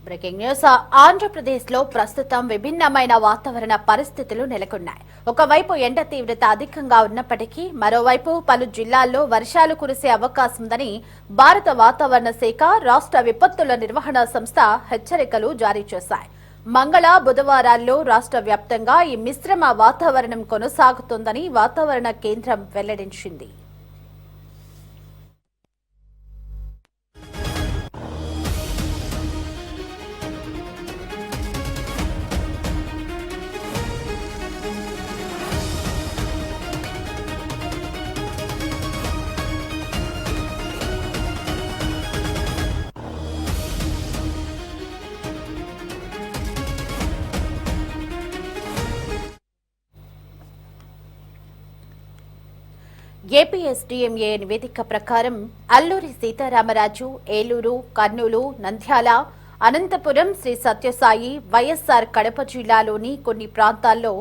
Breaking news. ఆంధ్రప్రదేశ్లో ప్రస్తుతం విభిన్నమైన వాతావరణ పరిస్థితులు నెలకొన్నాయి. ఒకవైపు ఎండ తీవ్రత అధికంగా ఉన్నప్పటికీ మరోవైపు పలు జిల్లాల్లో వర్షాలు కురిసే అవకాశం ఉందని భారత వాతావరణ శాఖ రాష్ట్ర విపత్తుల నిర్వహణ సంస్థ హెచ్చరికలు జారీ చేశాయి. మంగళ, బుధవారాల్లో రాష్ట్ర వ్యాప్తంగా ఈ మిశ్రమ వాతావరణం కొనసాగుతోందని వాతావరణ కేంద్రం వెల్లడించింది. ఏపీఎస్డీఎంఏ నివేదిక ప్రకారం అల్లూరి సీతారామరాజు, ఏలూరు, కర్నూలు, నంద్యాల, అనంతపురం, శ్రీ సత్యసాయి, వైఎస్ఆర్ కడప జిల్లాలోని కొన్ని ప్రాంతాల్లో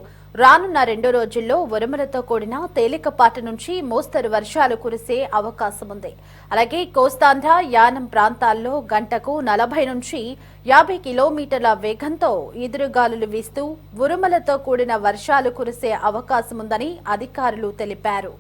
రానున్న 2 రోజుల్లో ఉరుములతో కూడిన తేలికపాటి నుంచి మోస్తరు వర్షాలు కురిసే అవకాశం ఉంది. అలాగే కోస్తాంధ్ర, యానం ప్రాంతాల్లో గంటకు 40 నుంచి 50 కిలోమీటర్ల వేగంతో ఈదురుగాలులు వీస్తూ ఉరుములతో కూడిన వర్షాలు కురిసే అవకాశం ఉందని అధికారులు తెలిపారు.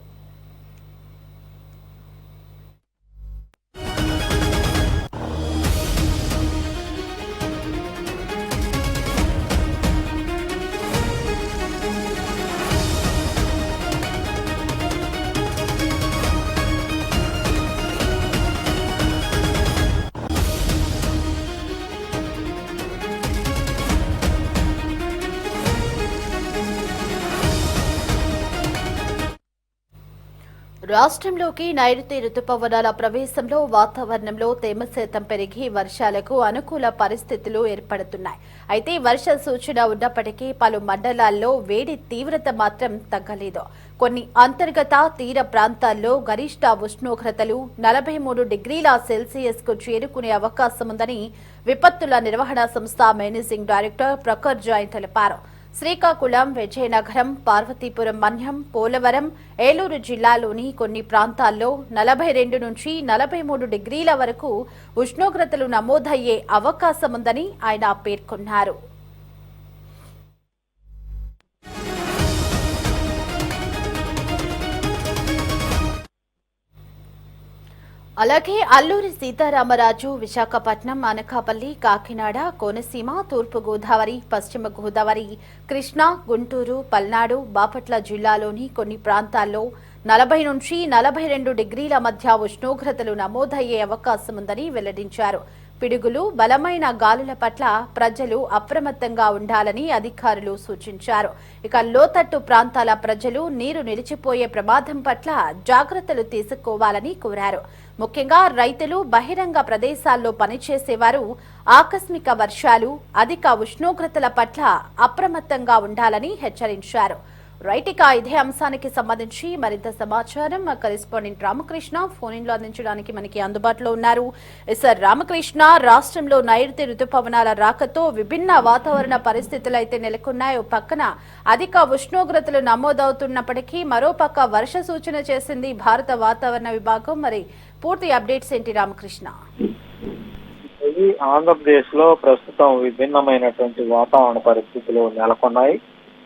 రాష్ట్రంలోకి నైరుతి రుతుపవనాల ప్రవేశంలో వాతావరణంలో తేమ శాతం పెరిగి వర్షాలకు అనుకూల పరిస్థితులు ఏర్పడుతున్నాయి. అయితే వర్ష సూచన ఉన్నప్పటికీ పలు మండలాల్లో వేడి తీవ్రత మాత్రం తగ్గలేదు. కొన్ని అంతర్గత తీర ప్రాంతాల్లో గరిష్ట ఉష్ణోగ్రతలు 43 డిగ్రీల సెల్సియస్కు చేరుకునే అవకాశం ఉందని విపత్తుల నిర్వహణ సంస్థ మేనేజింగ్ డైరెక్టర్ ప్రఖర్ జైన్ తెలిపారు. శ్రీకాకుళం, విజయనగరం, పార్వతీపురం మన్యం, పోలవరం, ఏలూరు జిల్లాలోని కొన్ని ప్రాంతాల్లో 42 నుంచి 43 డిగ్రీల వరకు ఉష్ణోగ్రతలు నమోదయ్యే అవకాశం ఉందని ఆయన పేర్కొన్నారు. అలాగే అల్లూరి సీతారామరాజు, విశాఖపట్నం, అనకాపల్లి, కాకినాడ, కోనసీమ, తూర్పు గోదావరి, పశ్చిమ గోదావరి, కృష్ణా, గుంటూరు, పల్నాడు, బాపట్ల జిల్లాలోని కొన్ని ప్రాంతాల్లో 40 నుంచి 42 డిగ్రీల మధ్య ఉష్ణోగ్రతలు నమోదయ్యే అవకాశం ఉందని వెల్లడించారు. పిడుగులు, బలమైన గాలుల పట్ల ప్రజలు అప్రమత్తంగా ఉండాలని అధికారులు సూచించారు. ఇక లోతట్టు ప్రాంతాల ప్రజలు నీరు నిలిచిపోయే ప్రమాదం పట్ల జాగ్రత్తలు తీసుకోవాలని కోరారు. ముఖ్యంగా రైతులు, బహిరంగ ప్రదేశాల్లో పనిచేసేవారు ఆకస్మిక వర్షాలు, అధిక ఉష్ణోగ్రతల పట్ల అప్రమత్తంగా ఉండాలని హెచ్చరించారు. రైట్, ఇదే అంశానికి సంబంధించి మరింత సమాచారం మా కరెస్పాండెంట్ రామకృష్ణ ఫోన్ లో అందించడానికి మనకి అందుబాటులో ఉన్నారు. సార్ రామకృష్ణ, రాష్ట్రంలో నైరుతి రుతుపవనాల రాకతో విభిన్న వాతావరణ పరిస్థితులు అయితే నెలకొన్నాయి. పక్కన అధిక ఉష్ణోగ్రతలు నమోదవుతున్నప్పటికీ మరోపక్క వర్ష సూచన చేసింది భారత వాతావరణ విభాగం. మరి పూర్తి అప్డేట్స్ ఏంటి రామకృష్ణ? ఆంధ్రప్రదేశ్ లో ప్రస్తుతం విభిన్నమైనటువంటి వాతావరణ పరిస్థితులు నెలకొన్నాయి.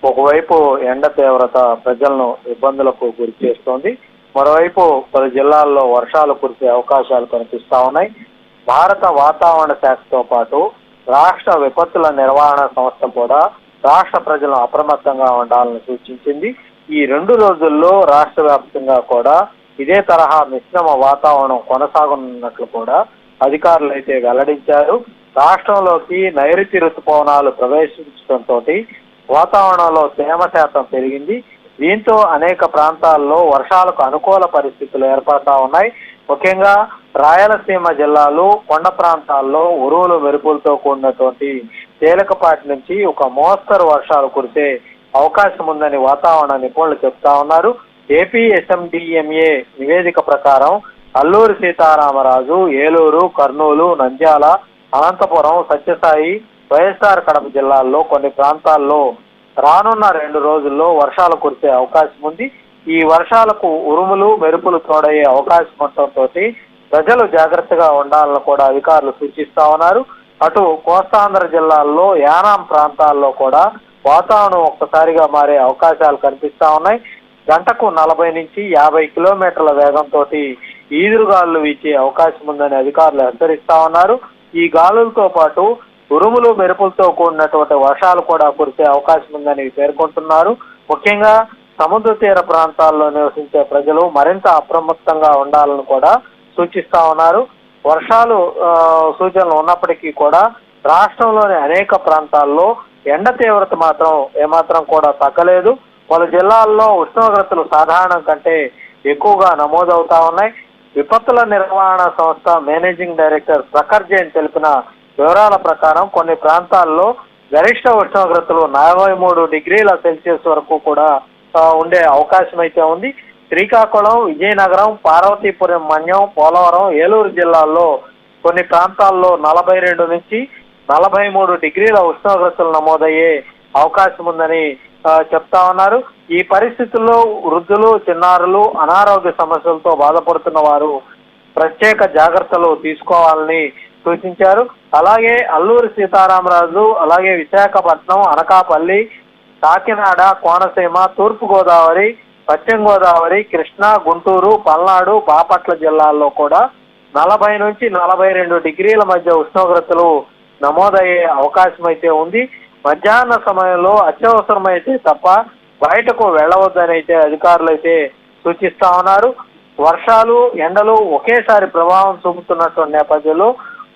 ఒకవైపు ఎండ తీవ్రత ప్రజలను ఇబ్బందులకు గురి చేస్తోంది. మరోవైపు పలు జిల్లాల్లో వర్షాలు కురిసే అవకాశాలు కనిపిస్తా ఉన్నాయి. భారత వాతావరణ శాఖతో పాటు రాష్ట్ర విపత్తుల నిర్వహణ సంస్థ కూడా రాష్ట్ర ప్రజలను అప్రమత్తంగా ఉండాలని సూచించింది. ఈ 2 రోజుల్లో రాష్ట్ర వ్యాప్తంగా కూడా ఇదే తరహా మిశ్రమ వాతావరణం కొనసాగనున్నట్లు కూడా అధికారులు అయితే వెల్లడించారు. రాష్ట్రంలోకి నైరుతి రుతుపవనాలు ప్రవేశించడంతో వాతావరణంలో తేమ శాతం పెరిగింది. దీంతో అనేక ప్రాంతాల్లో వర్షాలకు అనుకూల పరిస్థితులు ఏర్పడతా ఉన్నాయి. ముఖ్యంగా రాయలసీమ జిల్లాలు, కొండ ప్రాంతాల్లో ఉరుములు, మెరుపులతో కూడినటువంటి తేలికపాటి నుంచి ఒక మోస్తరు వర్షాలు కురిసే అవకాశం ఉందని వాతావరణ నిపుణులు చెప్తా ఉన్నారు. ఏపీఎస్ఎండీఎంఏ నివేదిక ప్రకారం అల్లూరి సీతారామరాజు, ఏలూరు, కర్నూలు, నంద్యాల, అనంతపురం, సత్యసాయి, వైఎస్ఆర్ కడప జిల్లాల్లో కొన్ని ప్రాంతాల్లో రానున్న 2 రోజుల్లో వర్షాలు కురిసే అవకాశం ఉంది. ఈ వర్షాలకు ఉరుములు, మెరుపులు తోడయ్యే అవకాశం ఉండటంతో ప్రజలు జాగ్రత్తగా ఉండాలని కూడా అధికారులు సూచిస్తా ఉన్నారు. అటు కోస్తాంధ్ర జిల్లాల్లో యానాం ప్రాంతాల్లో కూడా వాతావరణం ఒక్కసారిగా మారే అవకాశాలు కనిపిస్తా ఉన్నాయి. గంటకు 40 నుంచి 50 కిలోమీటర్ల వేగంతో ఈదురుగాలులు వీచే అవకాశం ఉందని అధికారులు హెచ్చరిస్తా ఉన్నారు. ఈ గాలులతో పాటు ఉరుములు మెరుపులతో కూడినటువంటి వర్షాలు కూడా కురిసే అవకాశం ఉందని పేర్కొంటున్నారు. ముఖ్యంగా సముద్ర తీర ప్రాంతాల్లో నివసించే ప్రజలు మరింత అప్రమత్తంగా ఉండాలని కూడా సూచిస్తా ఉన్నారు. వర్షాలు సూచనలు ఉన్నప్పటికీ కూడా రాష్ట్రంలోని అనేక ప్రాంతాల్లో ఎండ తీవ్రత మాత్రం ఏమాత్రం కూడా తగ్గలేదు. పలు జిల్లాల్లో ఉష్ణోగ్రతలు సాధారణం కంటే ఎక్కువగా నమోదవుతా ఉన్నాయి. విపత్తుల నిర్వహణ సంస్థ మేనేజింగ్ డైరెక్టర్ ప్రఖర్ జైన్ తెలిపిన వివరాల ప్రకారం కొన్ని ప్రాంతాల్లో గరిష్ట ఉష్ణోగ్రతలు 43 డిగ్రీల సెల్సియస్ వరకు కూడా ఉండే అవకాశం అయితే ఉంది. శ్రీకాకుళం, విజయనగరం, పార్వతీపురం, మన్యం, పోలవరం, ఏలూరు జిల్లాల్లో కొన్ని ప్రాంతాల్లో 42 నుంచి 43 డిగ్రీల ఉష్ణోగ్రతలు నమోదయ్యే అవకాశం ఉందని చెప్తా ఉన్నారు. ఈ పరిస్థితుల్లో వృద్ధులు, చిన్నారులు, అనారోగ్య సమస్యలతో బాధపడుతున్న వారు ప్రత్యేక జాగ్రత్తలు తీసుకోవాలని సూచించారు. అలాగే అల్లూరి సీతారామరాజు, అలాగే విశాఖపట్నం, అనకాపల్లి, కాకినాడ, కోనసీమ, తూర్పుగోదావరి, పశ్చిమ గోదావరి, కృష్ణా, గుంటూరు, పల్నాడు, బాపట్ల జిల్లాల్లో కూడా 40 నుంచి 42 డిగ్రీల మధ్య ఉష్ణోగ్రతలు నమోదయ్యే అవకాశం అయితే ఉంది. మధ్యాహ్న సమయంలో అత్యవసరమైతే తప్ప బయటకు వెళ్ళవద్దని అయితే అధికారులు అయితే సూచిస్తా ఉన్నారు. వర్షాలు, ఎండలు ఒకేసారి ప్రభావం చూపుతున్నటువంటి నేపథ్యంలో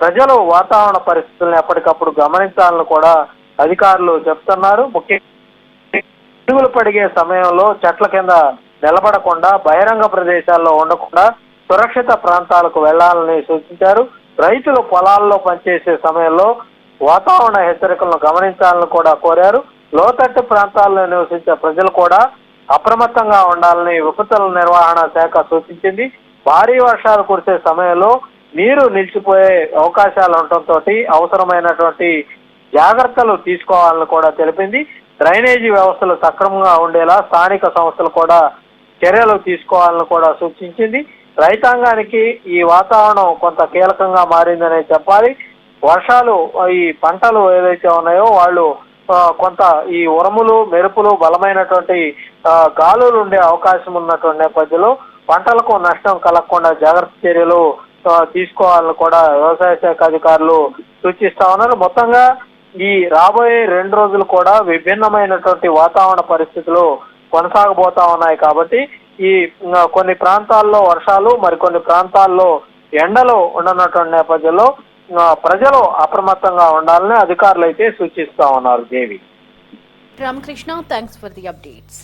ప్రజలు వాతావరణ పరిస్థితులను ఎప్పటికప్పుడు గమనించాలని కూడా అధికారులు చెప్తున్నారు. ముఖ్యంగా పిడుగులు పడిగే సమయంలో చెట్ల కింద నిలబడకుండా, బహిరంగ ప్రదేశాల్లో ఉండకుండా సురక్షిత ప్రాంతాలకు వెళ్లాలని సూచించారు. రైతులు పొలాల్లో పనిచేసే సమయంలో వాతావరణ హెచ్చరికలను గమనించాలని కూడా కోరారు. లోతట్టు ప్రాంతాల్లో నివసించే ప్రజలు కూడా అప్రమత్తంగా ఉండాలని విపత్తుల నిర్వహణ శాఖ సూచించింది. భారీ వర్షాలు కురిసే సమయంలో నీరు నిలిచిపోయే అవకాశాలు ఉండటంతో అవసరమైనటువంటి జాగ్రత్తలు తీసుకోవాలని కూడా తెలిపింది. డ్రైనేజీ వ్యవస్థలు సక్రమంగా ఉండేలా స్థానిక సంస్థలు కూడా చర్యలు తీసుకోవాలని కూడా సూచించింది. రైతాంగానికి ఈ వాతావరణం కొంత కీలకంగా మారిందనే చెప్పాలి. వర్షాలు, ఈ పంటలు ఏదైతే ఉన్నాయో వాళ్ళు కొంత ఈ ఉరుములు, మెరుపులు, బలమైనటువంటి గాలులు ఉండే అవకాశం ఉన్నటువంటి నేపథ్యంలో పంటలకు నష్టం కలగకుండా జాగ్రత్త చర్యలు తీసుకోవాలని కూడా వ్యవసాయ శాఖ అధికారులు సూచిస్తా ఉన్నారు. మొత్తంగా ఈ రాబోయే 2 రోజులు కూడా విభిన్నమైనటువంటి వాతావరణ పరిస్థితులు కొనసాగబోతా ఉన్నాయి. కాబట్టి ఈ కొన్ని ప్రాంతాల్లో వర్షాలు, మరికొన్ని ప్రాంతాల్లో ఎండలు ఉండనటువంటి నేపథ్యంలో ప్రజలు అప్రమత్తంగా ఉండాలని అధికారులు అయితే సూచిస్తా ఉన్నారు. Devi Ramakrishna, thanks for the updates.